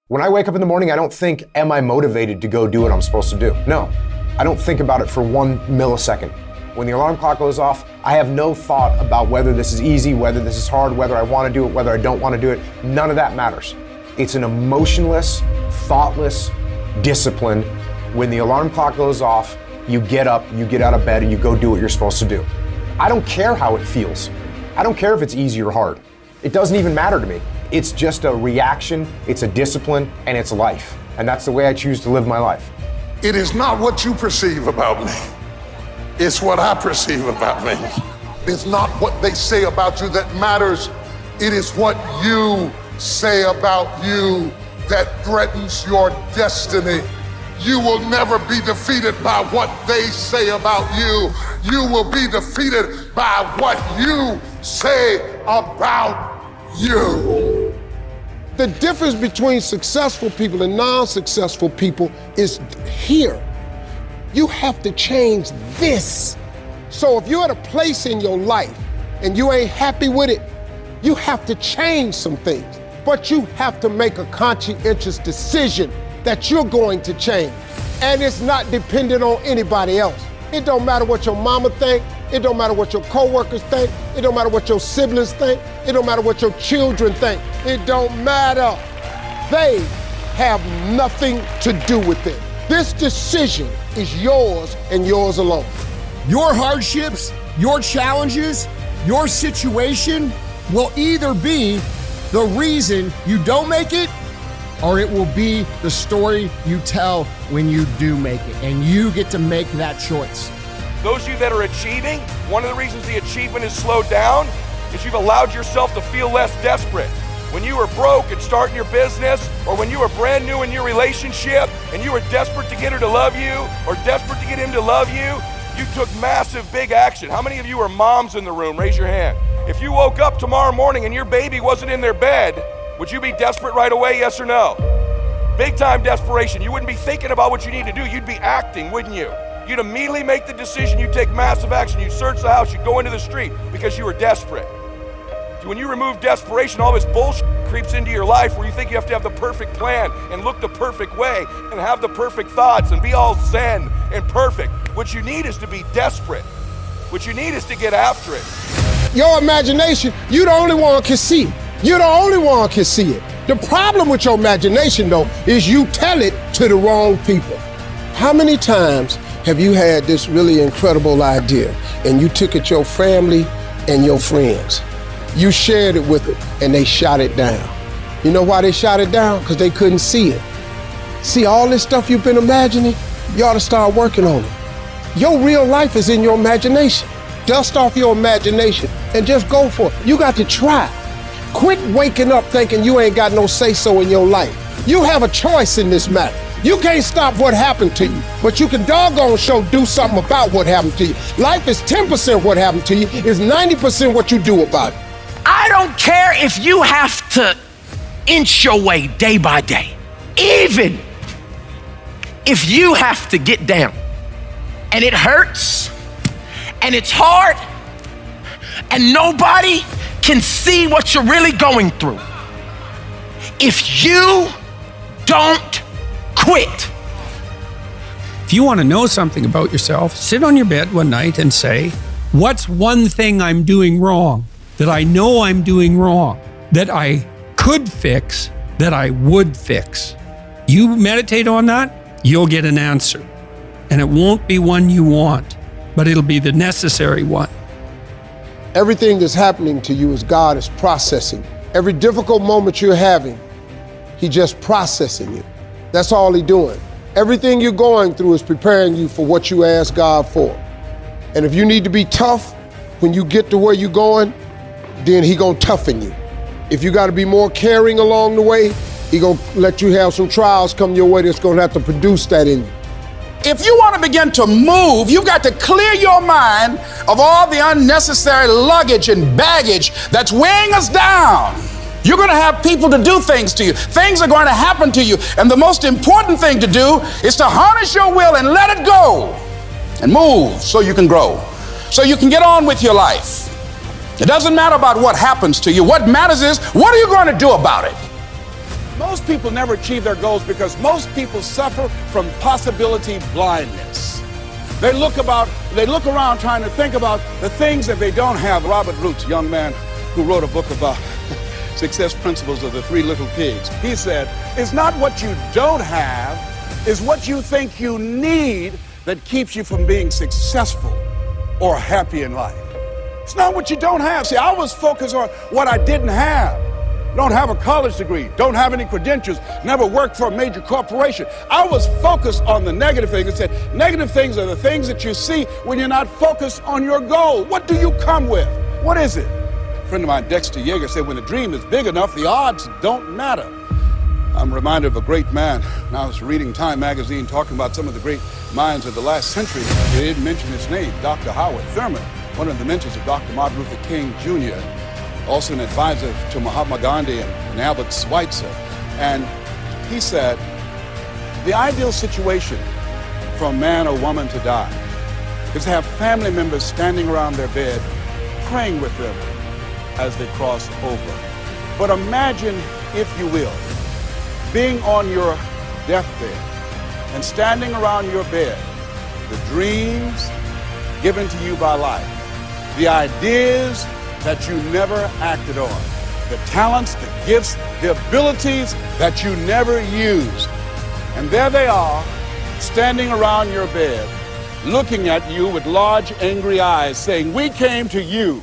When I wake up in the morning, I don't think, am I motivated to go do what I'm supposed to do? No, I don't think about it for 1 millisecond. When the alarm clock goes off, I have no thought about whether this is easy, whether this is hard, whether I want to do it, whether I don't want to do it. None of that matters. It's an emotionless, thoughtless discipline. When the alarm clock goes off, you get up, you get out of bed, and you go do what you're supposed to do. I don't care how it feels. I don't care if it's easy or hard. It doesn't even matter to me. It's just a reaction, it's a discipline, and it's life. And that's the way I choose to live my life. It is not what you perceive about me. It's what I perceive about me. It's not what they say about you that matters. It is what you say about you that threatens your destiny. You will never be defeated by what they say about you. You will be defeated by what you say about you. The difference between successful people and non-successful people is here. You have to change this. So if you're at a place in your life and you ain't happy with it, you have to change some things. But you have to make a conscientious decision that you're going to change. And it's not dependent on anybody else. It don't matter what your mama think. It don't matter what your coworkers think. It don't matter what your siblings think. It don't matter what your children think. It don't matter. They have nothing to do with it. This decision is yours and yours alone. Your hardships, your challenges, your situation will either be the reason you don't make it, or it will be the story you tell when you do make it, and you get to make that choice. Those of you that are achieving, one of the reasons the achievement is slowed down is you've allowed yourself to feel less desperate. When you were broke and starting your business, or when you were brand new in your relationship and you were desperate to get her to love you or desperate to get him to love you, you took massive, big action. How many of you are moms in the room? Raise your hand. If you woke up tomorrow morning and your baby wasn't in their bed, would you be desperate right away, yes or no? Big time desperation. You wouldn't be thinking about what you need to do. You'd be acting, wouldn't you? You'd immediately make the decision. You'd take massive action. You'd search the house. You'd go into the street because you were desperate. When you remove desperation, all this bullshit creeps into your life where you think you have to have the perfect plan and look the perfect way and have the perfect thoughts and be all zen and perfect. What you need is to be desperate. What you need is to get after it. Your imagination, you the only one can see. You're the only one can see it. The problem with your imagination, though, is you tell it to the wrong people. How many times have you had this really incredible idea and you took it to your family and your friends? You shared it with them and they shot it down. You know why they shot it down? Because they couldn't see it. See, all this stuff you've been imagining, you ought to start working on it. Your real life is in your imagination. Dust off your imagination and just go for it. You got to try. Quit waking up thinking you ain't got no say-so in your life. You have a choice in this matter. You can't stop what happened to you, but you can doggone sure do something about what happened to you. Life is 10% what happened to you, is 90% what you do about it. I don't care if you have to inch your way day by day. Even if you have to get down and it hurts and it's hard and nobody can see what you're really going through. If you don't quit. If you want to know something about yourself, sit on your bed one night and say, what's one thing I'm doing wrong, that I know I'm doing wrong, that I could fix, that I would fix? You meditate on that, you'll get an answer. And it won't be one you want, but it'll be the necessary one. Everything that's happening to you is God is processing. Every difficult moment you're having, He just processing you. That's all He's doing. Everything you're going through is preparing you for what you ask God for. And if you need to be tough when you get to where you're going, then He gonna toughen you. If you gotta be more caring along the way, He gonna let you have some trials come your way that's gonna have to produce that in you. If you want to begin to move, you've got to clear your mind of all the unnecessary luggage and baggage that's weighing us down. You're going to have people to do things to you. Things are going to happen to you. And the most important thing to do is to harness your will and let it go and move so you can grow, so you can get on with your life. It doesn't matter about what happens to you. What matters is, what are you going to do about it? Most people never achieve their goals because most people suffer from possibility blindness. They look around trying to think about the things that they don't have. Robert Roots, a young man who wrote a book about success principles of the Three Little Pigs. He said, it's not what you don't have, it's what you think you need that keeps you from being successful or happy in life. It's not what you don't have. See, I was focused on what I didn't have. Don't have a college degree, don't have any credentials, never worked for a major corporation. I was focused on the negative things. It said, negative things are the things that you see when you're not focused on your goal. What do you come with? What is it? A friend of mine, Dexter Yeager, said, when the dream is big enough, the odds don't matter. I'm reminded of a great man. When I was reading Time magazine talking about some of the great minds of the last century, they didn't mention his name, Dr. Howard Thurman, one of the mentors of Dr. Martin Luther King Jr., also an advisor to Mahatma Gandhi and Albert Schweitzer. And he said, the ideal situation for a man or woman to die is to have family members standing around their bed praying with them as they cross over. But imagine, if you will, being on your deathbed and standing around your bed, the dreams given to you by life, the ideas that you never acted on, the talents, the gifts, the abilities that you never used. And there they are, standing around your bed, looking at you with large, angry eyes, saying, we came to you,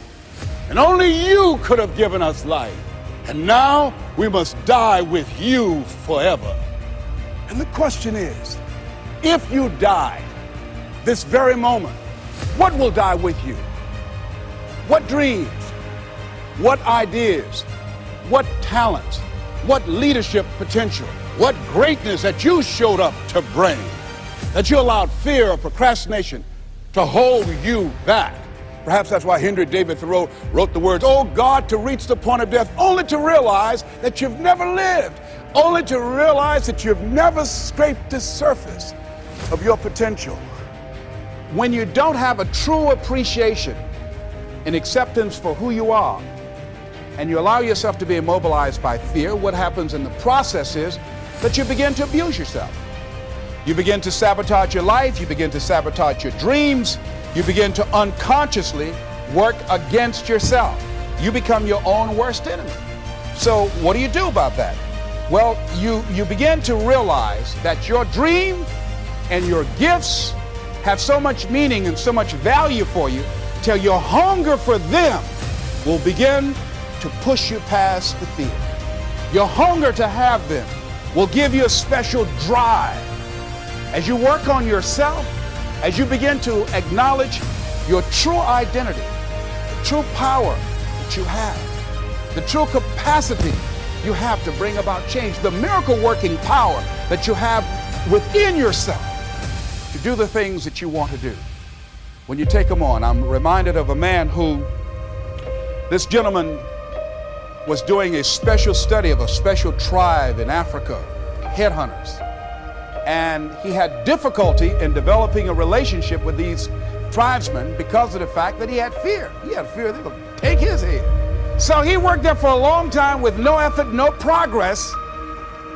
and only you could have given us life. And now we must die with you forever. And the question is, if you died this very moment, what will die with you? What dreams? What ideas? What talents? What leadership potential? What greatness that you showed up to bring? That you allowed fear or procrastination to hold you back? Perhaps that's why Henry David Thoreau wrote the words, oh God, to reach the point of death, only to realize that you've never lived, only to realize that you've never scraped the surface of your potential. When you don't have a true appreciation and acceptance for who you are, and you allow yourself to be immobilized by fear, what happens in the process is that you begin to abuse yourself. You begin to sabotage your life, you begin to sabotage your dreams, you begin to unconsciously work against yourself. You become your own worst enemy. So what do you do about that? Well, you begin to realize that your dream and your gifts have so much meaning and so much value for you till your hunger for them will begin to push you past the fear. Your hunger to have them will give you a special drive. As you work on yourself, as you begin to acknowledge your true identity, the true power that you have, the true capacity you have to bring about change, the miracle working power that you have within yourself to do the things that you want to do. When you take them on, I'm reminded of a man who, this gentleman was doing a special study of a special tribe in Africa, headhunters. And he had difficulty in developing a relationship with these tribesmen because of the fact that he had fear. He had fear they would take his head. So he worked there for a long time with no effort, no progress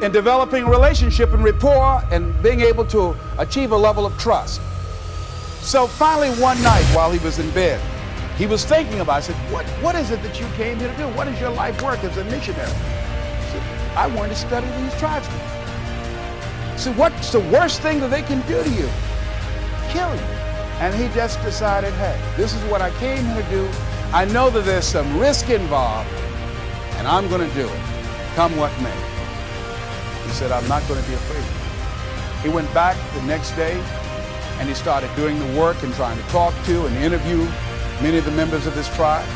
in developing a relationship and rapport and being able to achieve a level of trust. So finally one night while he was in bed, he was thinking about it. I said, what is it that you came here to do? What is your life work as a missionary? He said, I wanted to study these tribesmen. So what's the worst thing that they can do to you? Kill you. And he just decided, hey, this is what I came here to do. I know that there's some risk involved, and I'm going to do it, come what may. He said, I'm not going to be afraid of it. He went back the next day, and he started doing the work and trying to talk to and interview many of the members of this tribe.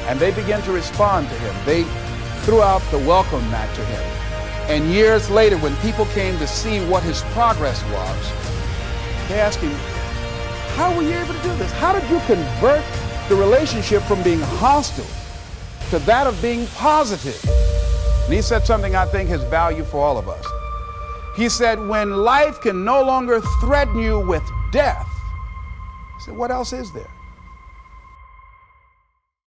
And they began to respond to him. They threw out the welcome mat to him. And years later, when people came to see what his progress was, they asked him, how were you able to do this? How did you convert the relationship from being hostile to that of being positive? And he said something I think has value for all of us. He said, when life can no longer threaten you with death, he said, what else is there?